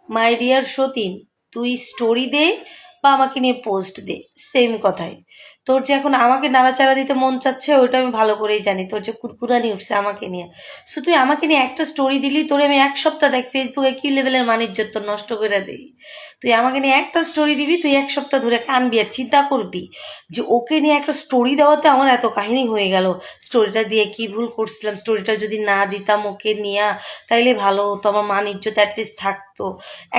My dear সতীন, তুই story দে বা আমাকে নিয়ে পোস্ট দে, সেম কথাই। তোর যে এখন আমাকে নাড়াচাড়া দিতে মন চাচ্ছে ওইটা আমি ভালো করেই জানি, তোর যে কুরকুরানি উঠছে আমাকে নিয়ে। সো তুই আমাকে নিয়ে একটা স্টোরি দিলি, তোরে আমি এক সপ্তাহ দেখ ফেসবুকে কি লেভেলের মানিজ্যত তোর নষ্ট করে দেই। তুই আমাকে নিয়ে একটা স্টোরি দিবি, তুই এক সপ্তাহ ধরে কানবি আর চিন্তা করবি যে ওকে নিয়ে একটা স্টোরি দেওয়াতে আমার এত কাহিনী হয়ে গেল, স্টোরিটা দিয়ে কি ভুল করছিলাম, স্টোরিটা যদি না দিতাম ওকে নিয়ে তাইলে ভালো হতো, আমার মান ইজ্জত অ্যাটলিস্ট থাকতো।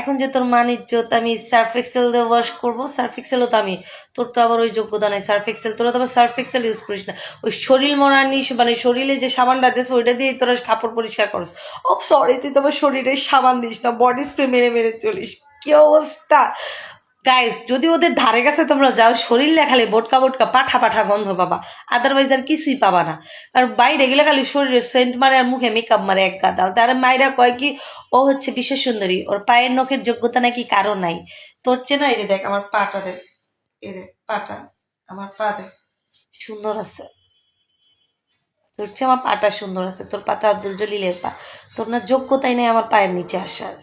এখন যে তোর মান ইজ্জত আমি সার্ফ এক্সেল দিয়ে ওয়াশ করবো, সার্ফ এক্সেলও তো আমি, তোর তো আবার ওই যোগ্যতা নাই সার্ফ এক্সেল, তোরা তো আবার সার্ফ এক্সেল ইউজ করিস না, ওই শরীর মরানিস মানে শরীরে যে সাবানটা দিস ওইটা দিয়ে তোরা কাপড় পরিষ্কার করিস। ও সরি, তুই তো আমার শরীরে সাবান দিস না, বডি স্প্রে মেরে মেরে চলিস, কি অবস্থা। গাইস, যদি ওদের ধারে কাছে তোমরা যাও, শরীর খালি বোটকা বোটকা পাঠা পাঠা গন্ধ পাবা, আদারওয়াইজ আর কিছুই পাবা না। আর বাইরে গেলে খালি শরীরে সেন্ট মারে আর মুখে মেকআপ মারে এক গাদা। তার মায়েরা কয় কি ও হচ্ছে বিশ্ব সুন্দরী, ওর পায়ের নখের যোগ্যতা নাকি কারো নাই। তোর চেনা, এই যে দেখ আমার পাটা দেখ, এই দেখ পাটা, আমার পা দেখ সুন্দর আছে, তোর চেয়ে আমার পাটা সুন্দর আছে, তোর পাতা আব্দুল জলিলের পা, তোর না যোগ্যতাই নেই আমার পায়ের নিচে আসার।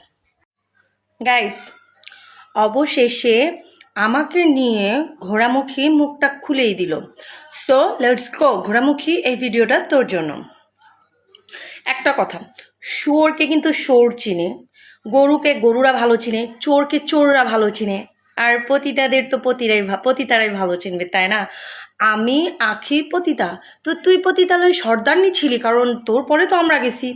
গাইস, অবশেষে আমাকে নিয়ে ঘোড়ামুখী মুখটা খুলেই দিল। সো লেটস গো ঘোড়ামুখী, এই ভিডিওটা তোর জন্য। একটা কথা, শুয়োরকে কিন্তু শুয়োর চিনে, গরুকে গরুরা ভালো চিনে, চোরকে চোররা ভালো চিনে, আর পতিতাদের তো পতিতারাই ভালো চিনবে, তাই না? আমি আখি পতিতা, তো তুই পতিতালয় সর্দারনি ছিলি, কারণ তোর পরে তো আমরা গেছি।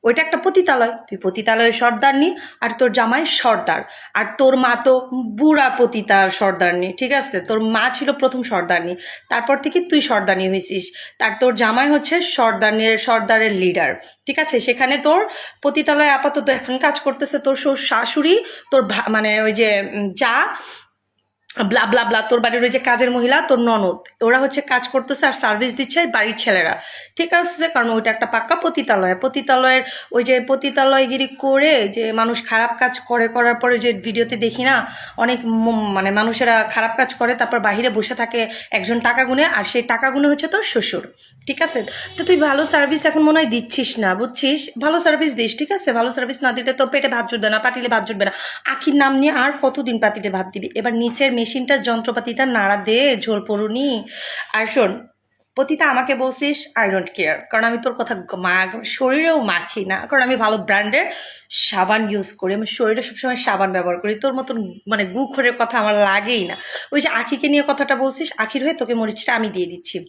ওইটা একটা পতিতালয়, তুই পতিতালয়ের সর্দারনি, আর তোর জামাই সর্দার, আর তোর মা তো বুড়া পতিতার সর্দারনি, ঠিক আছে? তোর মা ছিল প্রথম সর্দারনি, তারপর থেকে তুই সর্দারনি হয়েছিস, তার তোর জামাই হচ্ছে সর্দারের লিডার, ঠিক আছে? সেখানে তোর পতিতালয় আপাতত এখন কাজ করতেছে তোর শাশুড়ি, তোর মানে ওই যে যা ব্লা ব্লা ব্লা, তোর বাড়ির ওই যে কাজের মহিলা, তোর ননদ, ওরা হচ্ছে কাজ করতেছে আর সার্ভিস দিচ্ছে বাড়ির ছেলেরা, ঠিক আছে? কারণ ওইটা একটা পাক্কা পতিতালয়। পতিতালয়ের ওই যে পতিতালয়গিরি করে যে মানুষ খারাপ কাজ করার পরে যে ভিডিওতে দেখি না, অনেক মানে মানুষেরা খারাপ কাজ করে, তারপর বাহিরে বসে থাকে একজন টাকা গুনে, আর সেই টাকা গুনে হচ্ছে তোর শ্বশুর, ঠিক আছে? তো তুই ভালো সার্ভিস এখন মনে হয় দিচ্ছিস না, বুঝছিস? ভালো সার্ভিস দিস, ঠিক আছে? ভালো সার্ভিস না দিলে তো পেটে ভাত জুটবে না, পাতিলে ভাত জুটবে না। আখির নাম নিয়ে আর কতদিন পাতিলে ভাত দিবি? এবার নিচের মেশিনটার যন্ত্রপাতিটা নাড়া দে, ঝোল পড়ুনি। আর শোন, পতিতা আমাকে বলছিস, আই ডোন্ট কেয়ার, কারণ আমি তোর কথা শরীরেও মাখি না, কারণ আমি ভালো ব্র্যান্ডের সাবান ইউজ করি, আমি শরীরে সবসময় সাবান ব্যবহার করি। তোর মতন মানে গু খোরের কথা আমার লাগেই না। ওই যে আখিকে নিয়ে কথাটা বলছিস, আখির হয়ে তোকে মরিচটা আমি দিয়ে দিচ্ছি।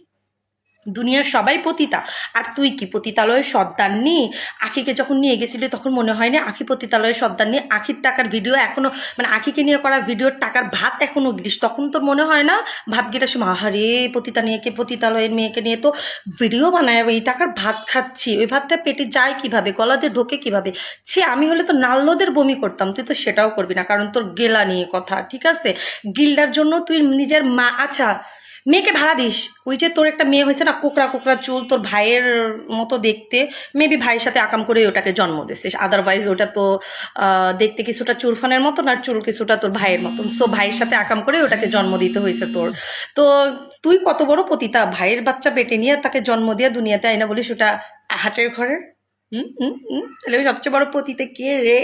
দুনিয়ার সবাই পতিতা, আর তুই কি পতিতালয়ের সর্দারনি? আখিকে যখন নিয়ে গেছিলি তখন মনে হয় না আখি পতিতালয়ের সর্দারনি? আখির টাকার ভিডিও এখনো, মানে আখিকে নিয়ে করা ভিডিওর টাকার ভাত এখনো গিলিস, তখন তোর মনে হয় না ভাত গিলার সময় আহারে পতিতা নিয়ে পতিতালয়ের মেয়েকে নিয়ে তো ভিডিও বানায়, এই টাকার ভাত খাচ্ছি, ওই ভাতটা পেটে যায় কিভাবে, গলাতে ঢোকে কিভাবে? ছি, আমি হলে তো নাল্লদের বমি করতাম, তুই তো সেটাও করবি না, কারণ তোর গেলা নিয়ে কথা, ঠিক আছে? গিল্ডার জন্য তুই নিজের মা, আচ্ছা মেয়েকে ভাড়া দিস, ওই যে তোর একটা মেয়ে হয়েছে না, কোকড়া কোকড়া চুল, তোর ভাইয়ের মতো দেখতে, মেবি ভাইয়ের সাথে আকাম করে ওটাকে জন্ম দিছিস, আদারওয়াইজ ওটা তো দেখতে কিছুটা চুরফানের মতন আর চুল কিছুটা তোর ভাইয়ের মতন, সো ভাইয়ের সাথে আকাম করে ওটাকে জন্ম দিতে হয়েছে তোর। তো তুই কত বড় পতিতা, ভাইয়ের বাচ্চা পেটে নিয়ে তাকে জন্ম দিয়ে দুনিয়াতে আইনা বলিস ওটা হাটের ঘরের? হুম হুম হুম, তাহলে ওই সবচেয়ে বড় পতিতে কে রে?